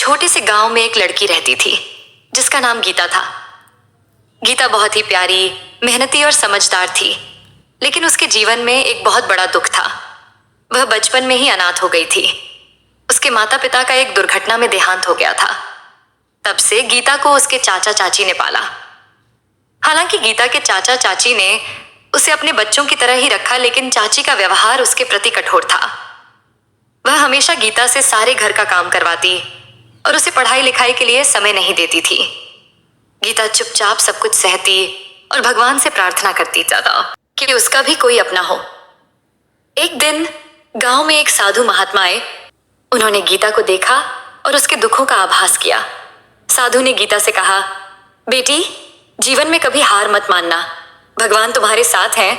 छोटे से गांव में एक लड़की रहती थी जिसका नाम गीता था। गीता बहुत ही प्यारी, मेहनती और समझदार थी, लेकिन उसके जीवन में एक बहुत बड़ा दुख था। वह बचपन में ही अनाथ हो गई थी। उसके माता पिता का एक दुर्घटना में देहांत हो गया था। तब से गीता को उसके चाचा चाची ने पाला। हालांकि गीता के चाचा चाची ने उसे अपने बच्चों की तरह ही रखा, लेकिन चाची का व्यवहार उसके प्रति कठोर था। वह हमेशा गीता से सारे घर का काम करवाती और उसे पढ़ाई लिखाई के लिए समय नहीं देती थी। गीता चुपचाप सब कुछ सहती और भगवान से प्रार्थना करती ज्यादा कि उसका भी कोई अपना हो। एक दिन गांव में एक साधु महात्मा आए। उन्होंने गीता को देखा और उसके दुखों का आभास किया। साधु ने गीता से कहा, बेटी, जीवन में कभी हार मत मानना। भगवान तुम्हारे साथ हैं,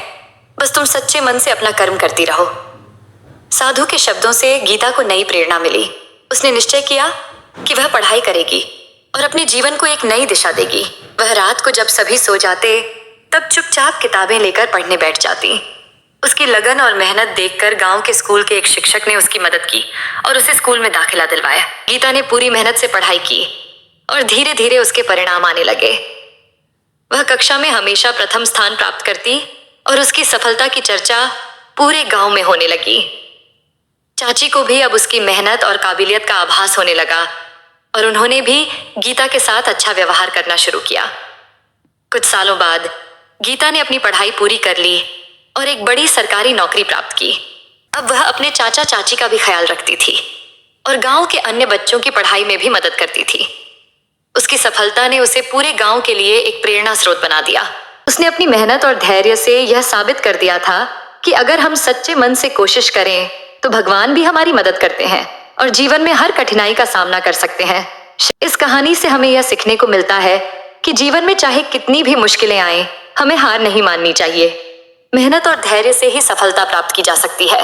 बस तुम सच्चे मन से अपना कर्म करती रहो। साधु के शब्दों से गीता को नई प्रेरणा मिली। उसने निश्चय किया कि वह पढ़ाई करेगी और अपने जीवन को एक नई दिशा देगी। वह रात को जब सभी सो जाते तब चुपचाप किताबें लेकर पढ़ने बैठ जाती। उसकी लगन और मेहनत देखकर गांव के स्कूल के एक शिक्षक ने उसकी मदद की और उसे स्कूल में दाखिला दिलवाया। गीता ने पूरी मेहनत से पढ़ाई की और धीरे धीरे उसके परिणाम आने लगे। वह कक्षा में हमेशा प्रथम स्थान प्राप्त करती और उसकी सफलता की चर्चा पूरे गांव में होने लगी। चाची को भी अब उसकी मेहनत और काबिलियत का आभास होने लगा और उन्होंने भी गीता के साथ अच्छा व्यवहार करना शुरू किया। कुछ सालों बाद गीता ने अपनी पढ़ाई पूरी कर ली और एक बड़ी सरकारी नौकरी प्राप्त की। अब वह अपने चाचा चाची का भी ख्याल रखती थी और गांव के अन्य बच्चों की पढ़ाई में भी मदद करती थी। उसकी सफलता ने उसे पूरे गांव के लिए एक प्रेरणा स्रोत बना दिया। उसने अपनी मेहनत और धैर्य से यह साबित कर दिया था कि अगर हम सच्चे मन से कोशिश करें तो भगवान भी हमारी मदद करते हैं और जीवन में हर कठिनाई का सामना कर सकते हैं। इस कहानी से हमें यह सीखने को मिलता है कि जीवन में चाहे कितनी भी मुश्किलें आए, हमें हार नहीं माननी चाहिए। मेहनत और धैर्य से ही सफलता प्राप्त की जा सकती है।